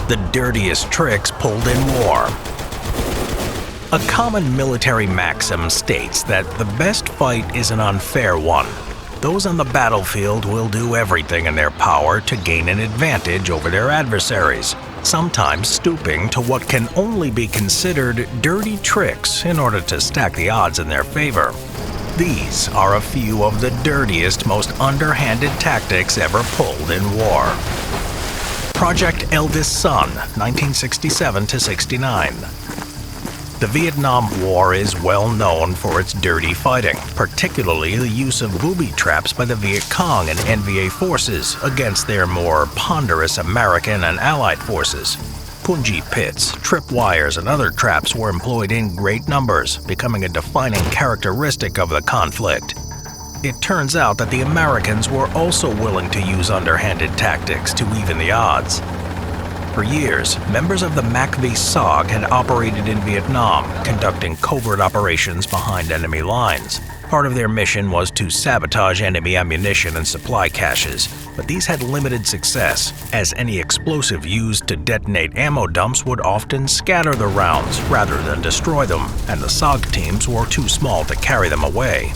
the dirtiest tricks pulled in war. A common military maxim states that the best fight is an unfair one. Those on the battlefield will do everything in their power to gain an advantage over their adversaries, sometimes stooping to what can only be considered dirty tricks in order to stack the odds in their favor. These are a few of the dirtiest, most underhanded tactics ever pulled in war. Project Eldest Son, 1967-69. The Vietnam War is well known for its dirty fighting, particularly the use of booby traps by the Viet Cong and NVA forces against their more ponderous American and Allied forces. Punji pits, tripwires, and other traps were employed in great numbers, becoming a defining characteristic of the conflict. It turns out that the Americans were also willing to use underhanded tactics to even the odds. For years, members of the MACV-SOG had operated in Vietnam, conducting covert operations behind enemy lines. Part of their mission was to sabotage enemy ammunition and supply caches, but these had limited success, as any explosive used to detonate ammo dumps would often scatter the rounds rather than destroy them, and the SOG teams were too small to carry them away.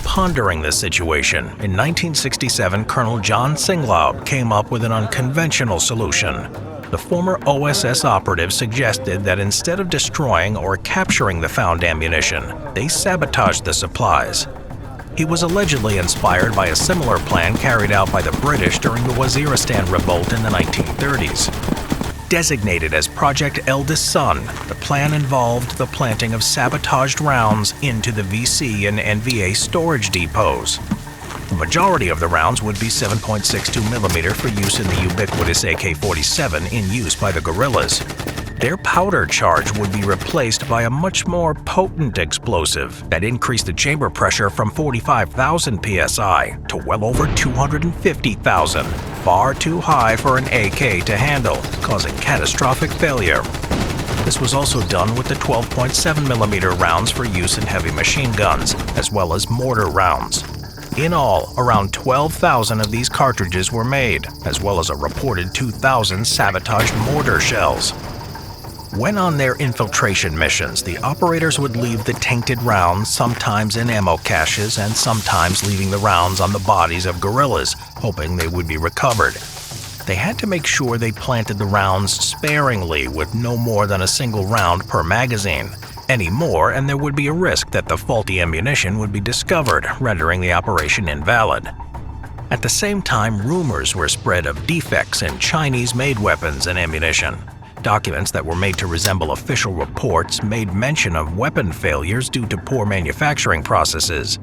Pondering this situation, in 1967, Colonel John Singlaub came up with an unconventional solution. The former OSS operative suggested that instead of destroying or capturing the found ammunition, they sabotaged the supplies. He was allegedly inspired by a similar plan carried out by the British during the Waziristan revolt in the 1930s. Designated as Project Eldest Son, the plan involved the planting of sabotaged rounds into the VC and NVA storage depots. The majority of the rounds would be 7.62mm for use in the ubiquitous AK-47 in use by the guerrillas. Their powder charge would be replaced by a much more potent explosive that increased the chamber pressure from 45,000 psi to well over 250,000, far too high for an AK to handle, causing catastrophic failure. This was also done with the 12.7mm rounds for use in heavy machine guns, as well as mortar rounds. In all, around 12,000 of these cartridges were made, as well as a reported 2,000 sabotaged mortar shells. When on their infiltration missions, the operators would leave the tainted rounds sometimes in ammo caches and sometimes leaving the rounds on the bodies of guerrillas, hoping they would be recovered. They had to make sure they planted the rounds sparingly with no more than a single round per magazine. Any more, and there would be a risk that the faulty ammunition would be discovered, rendering the operation invalid. At the same time, rumors were spread of defects in Chinese-made weapons and ammunition. Documents that were made to resemble official reports made mention of weapon failures due to poor manufacturing processes.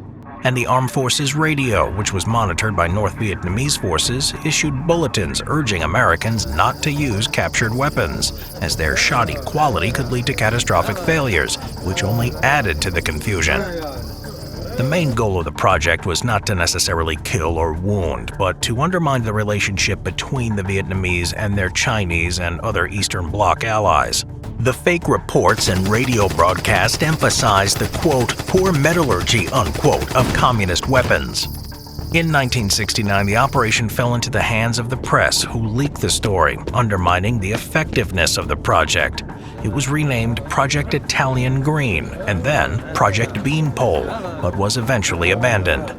And the Armed Forces Radio, which was monitored by North Vietnamese forces, issued bulletins urging Americans not to use captured weapons, as their shoddy quality could lead to catastrophic failures, which only added to the confusion. The main goal of the project was not to necessarily kill or wound, but to undermine the relationship between the Vietnamese and their Chinese and other Eastern Bloc allies. The fake reports and radio broadcast emphasized the, quote, poor metallurgy, unquote, of communist weapons. In 1969, the operation fell into the hands of the press, who leaked the story, undermining the effectiveness of the project. It was renamed Project Italian Green and then Project Beanpole, but was eventually abandoned.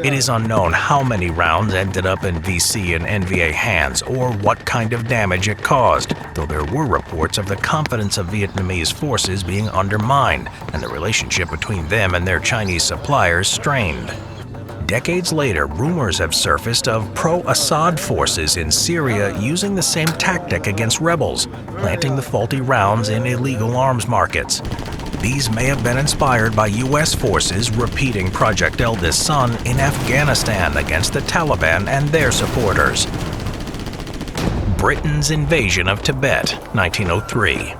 It is unknown how many rounds ended up in VC and NVA hands or what kind of damage it caused, though there were reports of the confidence of Vietnamese forces being undermined and the relationship between them and their Chinese suppliers strained. Decades later, rumors have surfaced of pro-Assad forces in Syria using the same tactic against rebels, planting the faulty rounds in illegal arms markets. These may have been inspired by U.S. forces repeating Project Eldest Son in Afghanistan against the Taliban and their supporters. Britain's invasion of Tibet, 1903.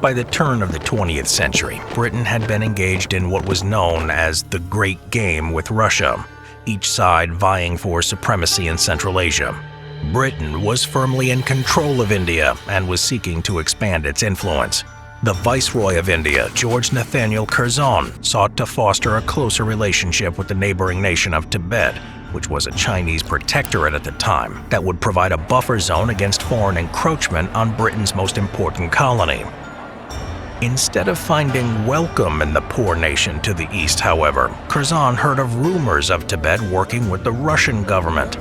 By the turn of the 20th century, Britain had been engaged in what was known as the Great Game with Russia, each side vying for supremacy in Central Asia. Britain was firmly in control of India and was seeking to expand its influence. The Viceroy of India, George Nathaniel Curzon, sought to foster a closer relationship with the neighboring nation of Tibet, which was a Chinese protectorate at the time, that would provide a buffer zone against foreign encroachment on Britain's most important colony. Instead of finding welcome in the poor nation to the east, however, Curzon heard of rumors of Tibet working with the Russian government.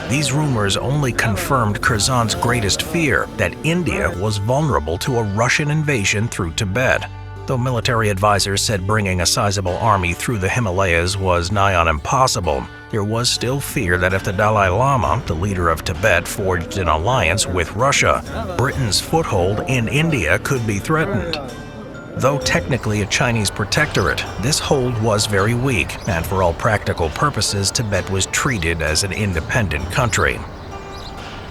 These rumors only confirmed Curzon's greatest fear, that India was vulnerable to a Russian invasion through Tibet. Though military advisors said bringing a sizable army through the Himalayas was nigh on impossible, there was still fear that if the Dalai Lama, the leader of Tibet, forged an alliance with Russia, Britain's foothold in India could be threatened. Though technically a Chinese protectorate, this hold was very weak, and for all practical purposes, Tibet was treated as an independent country.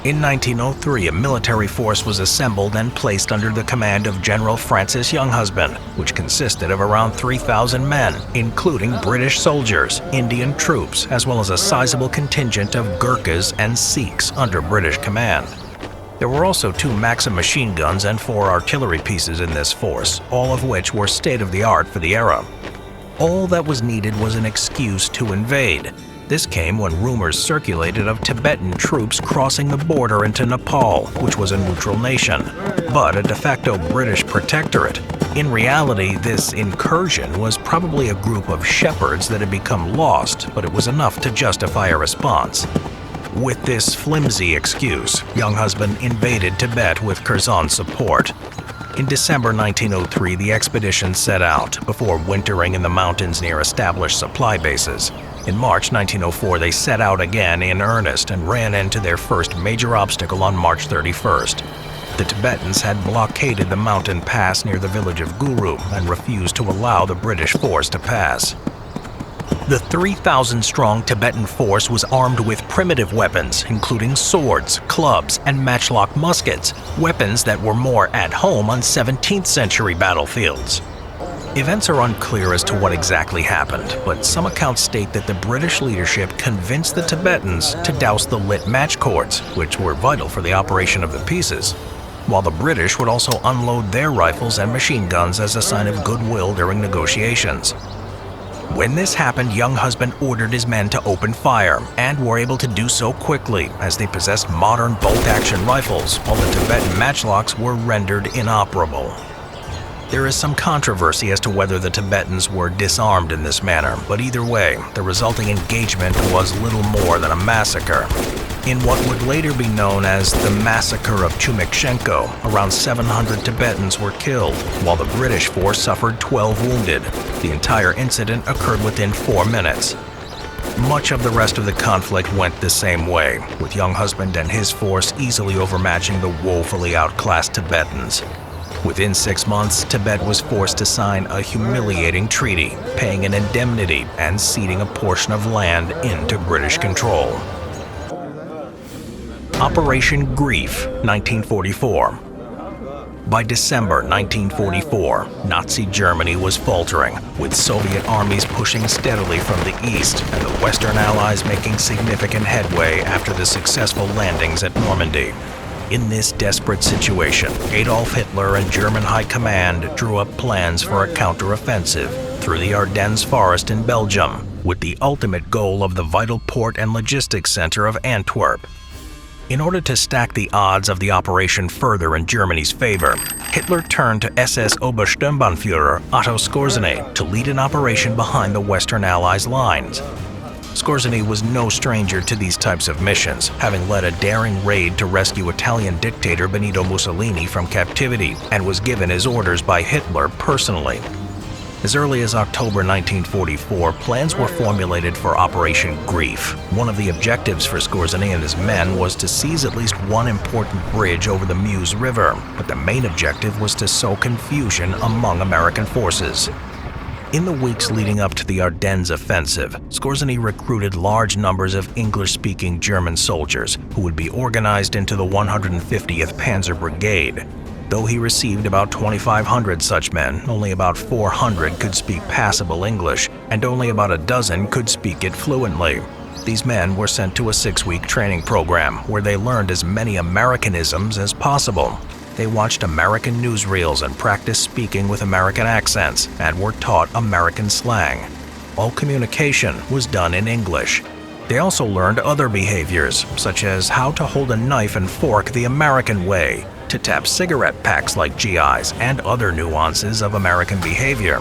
In 1903, a military force was assembled and placed under the command of General Francis Younghusband, which consisted of around 3,000 men, including British soldiers, Indian troops, as well as a sizable contingent of Gurkhas and Sikhs under British command. There were also 2 Maxim machine guns and 4 artillery pieces in this force, all of which were state-of-the-art for the era. All that was needed was an excuse to invade. This came when rumors circulated of Tibetan troops crossing the border into Nepal, which was a neutral nation, but a de facto British protectorate. In reality, this incursion was probably a group of shepherds that had become lost, but it was enough to justify a response. With this flimsy excuse, Younghusband invaded Tibet with Curzon's support. In December 1903, the expedition set out, before wintering in the mountains near established supply bases. In March 1904, they set out again in earnest and ran into their first major obstacle on March 31st. The Tibetans had blockaded the mountain pass near the village of Guru and refused to allow the British force to pass. The 3,000-strong Tibetan force was armed with primitive weapons, including swords, clubs, and matchlock muskets, weapons that were more at home on 17th-century battlefields. Events are unclear as to what exactly happened, but some accounts state that the British leadership convinced the Tibetans to douse the lit match cords, which were vital for the operation of the pieces, while the British would also unload their rifles and machine guns as a sign of goodwill during negotiations. When this happened, Younghusband ordered his men to open fire, and were able to do so quickly, as they possessed modern bolt-action rifles, while the Tibetan matchlocks were rendered inoperable. There is some controversy as to whether the Tibetans were disarmed in this manner, but either way, the resulting engagement was little more than a massacre. In what would later be known as the Massacre of Chumikshenko, around 700 Tibetans were killed, while the British force suffered 12 wounded. The entire incident occurred within 4 minutes. Much of the rest of the conflict went the same way, with Younghusband and his force easily overmatching the woefully outclassed Tibetans. Within 6 months, Tibet was forced to sign a humiliating treaty, paying an indemnity and ceding a portion of land into British control. Operation Grief, 1944. By December 1944, Nazi Germany was faltering, with Soviet armies pushing steadily from the east and the Western Allies making significant headway after the successful landings at Normandy. In this desperate situation, Adolf Hitler and German High Command drew up plans for a counteroffensive through the Ardennes forest in Belgium, with the ultimate goal of the vital port and logistics center of Antwerp. In order to stack the odds of the operation further in Germany's favor, Hitler turned to SS Obersturmbannführer Otto Skorzeny to lead an operation behind the Western Allies' lines. Skorzeny was no stranger to these types of missions, having led a daring raid to rescue Italian dictator Benito Mussolini from captivity, and was given his orders by Hitler personally. As early as October 1944, plans were formulated for Operation Grief. One of the objectives for Skorzeny and his men was to seize at least one important bridge over the Meuse River, but the main objective was to sow confusion among American forces. In the weeks leading up to the Ardennes offensive, Skorzeny recruited large numbers of English-speaking German soldiers who would be organized into the 150th Panzer Brigade. Though he received about 2,500 such men, only about 400 could speak passable English, and only about a dozen could speak it fluently. These men were sent to a 6-week training program where they learned as many Americanisms as possible. They watched American newsreels and practiced speaking with American accents, and were taught American slang. All communication was done in English. They also learned other behaviors, such as how to hold a knife and fork the American way, to tap cigarette packs like GIs, and other nuances of American behavior.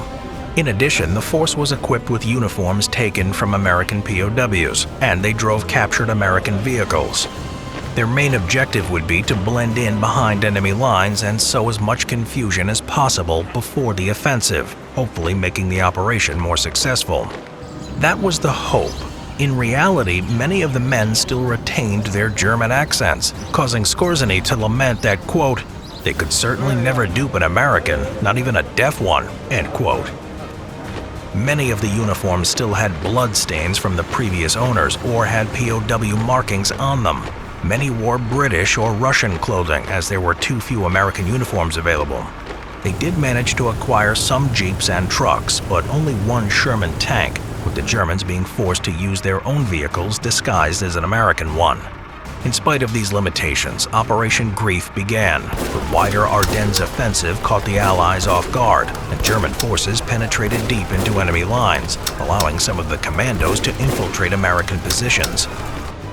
In addition, the force was equipped with uniforms taken from American POWs, and they drove captured American vehicles. Their main objective would be to blend in behind enemy lines and sow as much confusion as possible before the offensive, hopefully making the operation more successful. That was the hope. In reality, many of the men still retained their German accents, causing Skorzeny to lament that, quote, "they could certainly never dupe an American, not even a deaf one," end quote. Many of the uniforms still had blood stains from the previous owners or had POW markings on them. Many wore British or Russian clothing as there were too few American uniforms available. They did manage to acquire some Jeeps and trucks, but only one Sherman tank, with the Germans being forced to use their own vehicles disguised as an American one. In spite of these limitations, Operation Grief began. The wider Ardennes offensive caught the Allies off guard, and German forces penetrated deep into enemy lines, allowing some of the commandos to infiltrate American positions.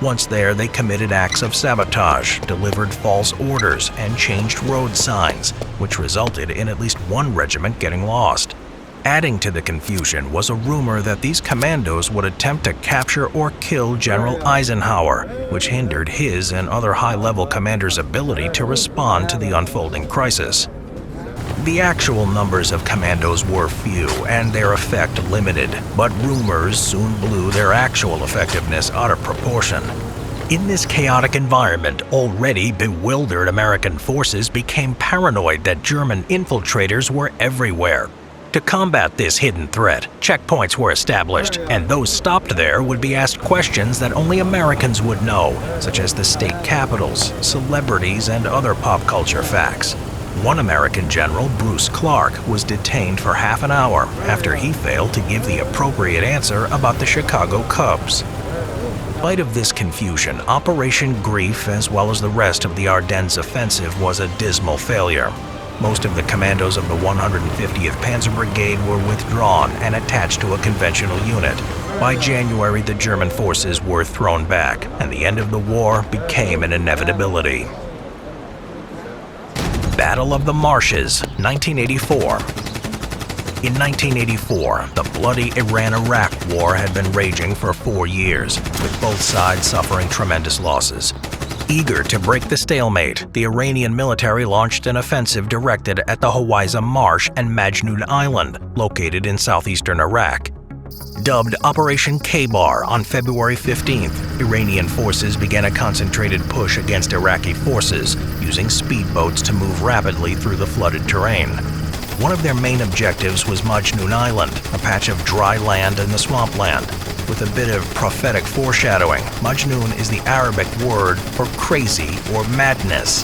Once there, they committed acts of sabotage, delivered false orders, and changed road signs, which resulted in at least one regiment getting lost. Adding to the confusion was a rumor that these commandos would attempt to capture or kill General Eisenhower, which hindered his and other high-level commanders' ability to respond to the unfolding crisis. The actual numbers of commandos were few and their effect limited, but rumors soon blew their actual effectiveness out of proportion. In this chaotic environment, already bewildered American forces became paranoid that German infiltrators were everywhere. To combat this hidden threat, checkpoints were established, and those stopped there would be asked questions that only Americans would know, such as the state capitals, celebrities, and other pop culture facts. One American general, Bruce Clark, was detained for half an hour after he failed to give the appropriate answer about the Chicago Cubs. In spite of this confusion, Operation Grief, as well as the rest of the Ardennes offensive, was a dismal failure. Most of the commandos of the 150th Panzer Brigade were withdrawn and attached to a conventional unit. By January, the German forces were thrown back, and the end of the war became an inevitability. Battle of the Marshes, 1984. In 1984, the bloody Iran-Iraq War had been raging for 4 years, with both sides suffering tremendous losses. Eager to break the stalemate, the Iranian military launched an offensive directed at the Hawaiza Marsh and Majnoon Island, located in southeastern Iraq. Dubbed Operation K-Bar on February 15th, Iranian forces began a concentrated push against Iraqi forces, using speedboats to move rapidly through the flooded terrain. One of their main objectives was Majnoon Island, a patch of dry land in the swampland. With a bit of prophetic foreshadowing, Majnoon is the Arabic word for crazy or madness.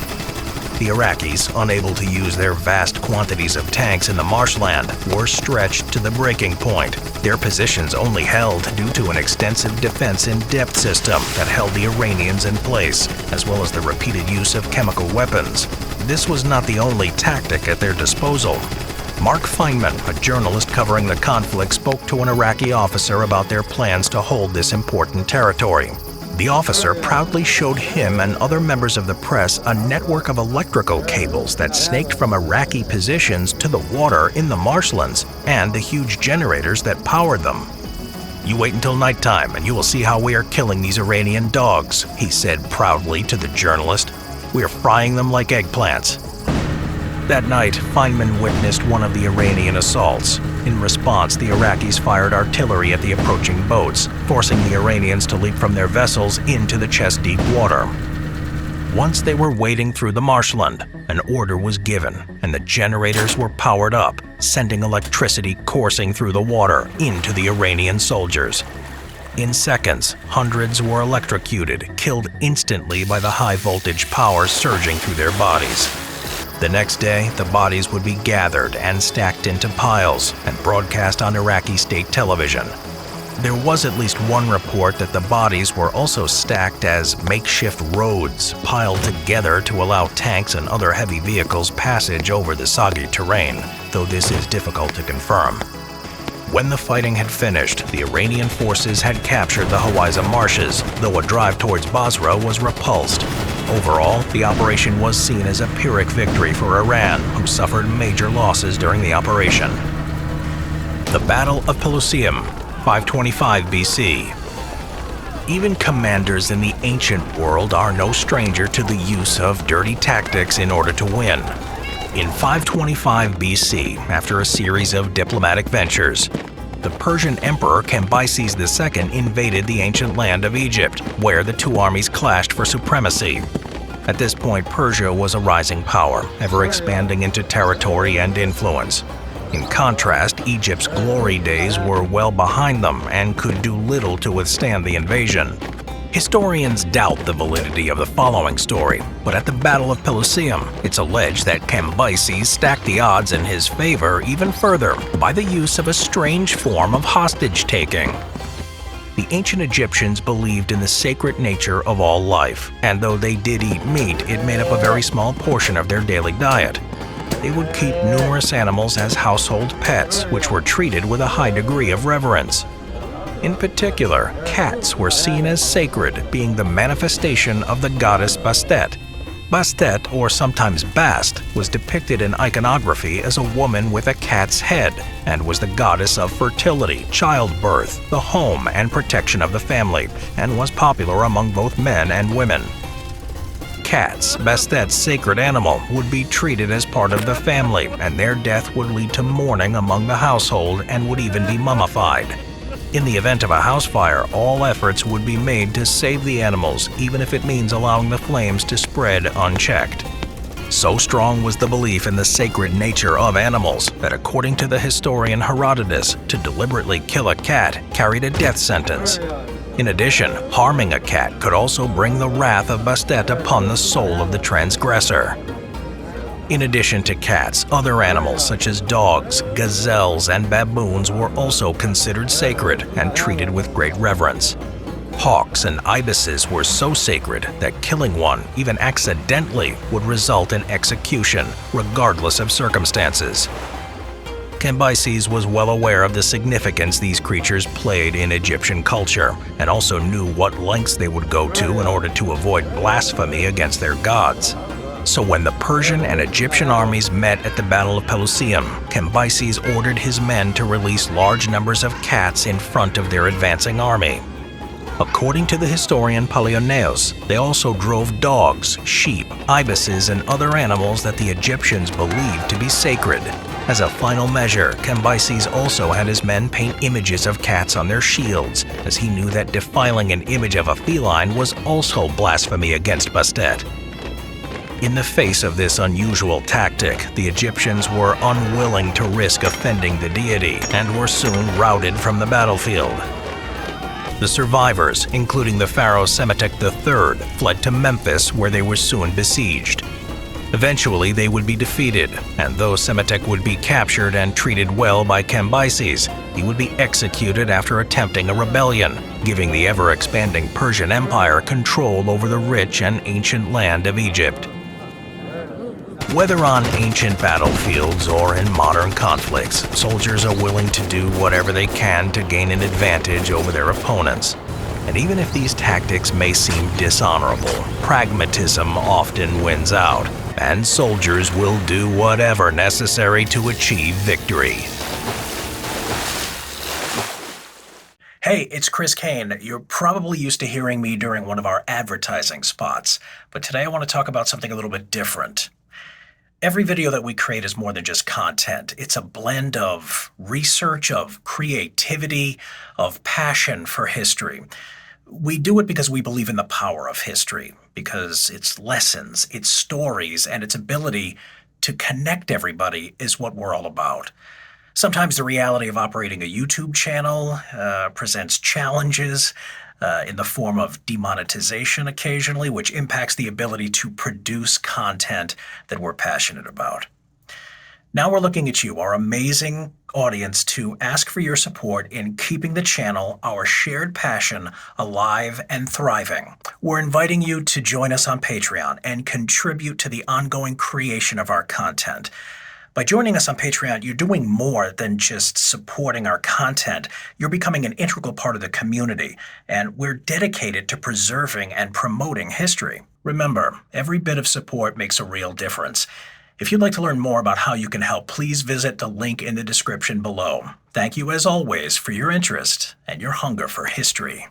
The Iraqis, unable to use their vast quantities of tanks in the marshland, were stretched to the breaking point. Their positions only held due to an extensive defense-in-depth system that held the Iranians in place, as well as the repeated use of chemical weapons. This was not the only tactic at their disposal. Mark Feynman, a journalist covering the conflict, spoke to an Iraqi officer about their plans to hold this important territory. The officer proudly showed him and other members of the press a network of electrical cables that snaked from Iraqi positions to the water in the marshlands and the huge generators that powered them. "You wait until nighttime and you will see how we are killing these Iranian dogs," he said proudly to the journalist. "We are frying them like eggplants." That night, Feynman witnessed one of the Iranian assaults. In response, the Iraqis fired artillery at the approaching boats, forcing the Iranians to leap from their vessels into the chest-deep water. Once they were wading through the marshland, an order was given, and the generators were powered up, sending electricity coursing through the water into the Iranian soldiers. In seconds, hundreds were electrocuted, killed instantly by the high-voltage power surging through their bodies. The next day, the bodies would be gathered and stacked into piles and broadcast on Iraqi state television. There was at least one report that the bodies were also stacked as makeshift roads, piled together to allow tanks and other heavy vehicles passage over the soggy terrain, though this is difficult to confirm. When the fighting had finished, the Iranian forces had captured the Hawaiza marshes, though a drive towards Basra was repulsed. Overall, the operation was seen as a Pyrrhic victory for Iran, who suffered major losses during the operation. The Battle of Pelusium, 525 BC. Even commanders in the ancient world are no stranger to the use of dirty tactics in order to win. In 525 BC, after a series of diplomatic ventures, the Persian Emperor Cambyses II invaded the ancient land of Egypt, where the two armies clashed for supremacy. At this point, Persia was a rising power, ever expanding into territory and influence. In contrast, Egypt's glory days were well behind them and could do little to withstand the invasion. Historians doubt the validity of the following story, but at the Battle of Pelusium, it's alleged that Cambyses stacked the odds in his favor even further by the use of a strange form of hostage-taking. The ancient Egyptians believed in the sacred nature of all life, and though they did eat meat, it made up a very small portion of their daily diet. They would keep numerous animals as household pets, which were treated with a high degree of reverence. In particular, cats were seen as sacred, being the manifestation of the goddess Bastet. Bastet, or sometimes Bast, was depicted in iconography as a woman with a cat's head, and was the goddess of fertility, childbirth, the home, and protection of the family, and was popular among both men and women. Cats, Bastet's sacred animal, would be treated as part of the family, and their death would lead to mourning among the household and would even be mummified. In the event of a house fire, all efforts would be made to save the animals, even if it means allowing the flames to spread unchecked. So strong was the belief in the sacred nature of animals that, according to the historian Herodotus, to deliberately kill a cat carried a death sentence. In addition, harming a cat could also bring the wrath of Bastet upon the soul of the transgressor. In addition to cats, other animals such as dogs, gazelles, and baboons were also considered sacred and treated with great reverence. Hawks and ibises were so sacred that killing one, even accidentally, would result in execution, regardless of circumstances. Cambyses was well aware of the significance these creatures played in Egyptian culture, and also knew what lengths they would go to in order to avoid blasphemy against their gods. So when the Persian and Egyptian armies met at the Battle of Pelusium, Cambyses ordered his men to release large numbers of cats in front of their advancing army. According to the historian Palaiologos, they also drove dogs, sheep, ibises, and other animals that the Egyptians believed to be sacred. As a final measure, Cambyses also had his men paint images of cats on their shields, as he knew that defiling an image of a feline was also blasphemy against Bastet. In the face of this unusual tactic, the Egyptians were unwilling to risk offending the deity and were soon routed from the battlefield. The survivors, including the pharaoh Semetic III, fled to Memphis, where they were soon besieged. Eventually, they would be defeated, and though Semetic would be captured and treated well by Cambyses, he would be executed after attempting a rebellion, giving the ever-expanding Persian Empire control over the rich and ancient land of Egypt. Whether on ancient battlefields or in modern conflicts, soldiers are willing to do whatever they can to gain an advantage over their opponents. And even if these tactics may seem dishonorable, pragmatism often wins out, and soldiers will do whatever necessary to achieve victory. Hey, it's Chris Kane. You're probably used to hearing me during one of our advertising spots, but today I want to talk about something a little bit different. Every video that we create is more than just content. It's a blend of research, of creativity, of passion for history. We do it because we believe in the power of history, because its lessons, its stories, and its ability to connect everybody is what we're all about. Sometimes the reality of operating a YouTube channel presents challenges in the form of demonetization occasionally, which impacts the ability to produce content that we're passionate about. Now we're looking at you, our amazing audience, to ask for your support in keeping the channel, our shared passion, alive and thriving. We're inviting you to join us on Patreon and contribute to the ongoing creation of our content. By joining us on Patreon, you're doing more than just supporting our content. You're becoming an integral part of the community, and we're dedicated to preserving and promoting history. Remember, every bit of support makes a real difference. If you'd like to learn more about how you can help, please visit the link in the description below. Thank you, as always, for your interest and your hunger for history.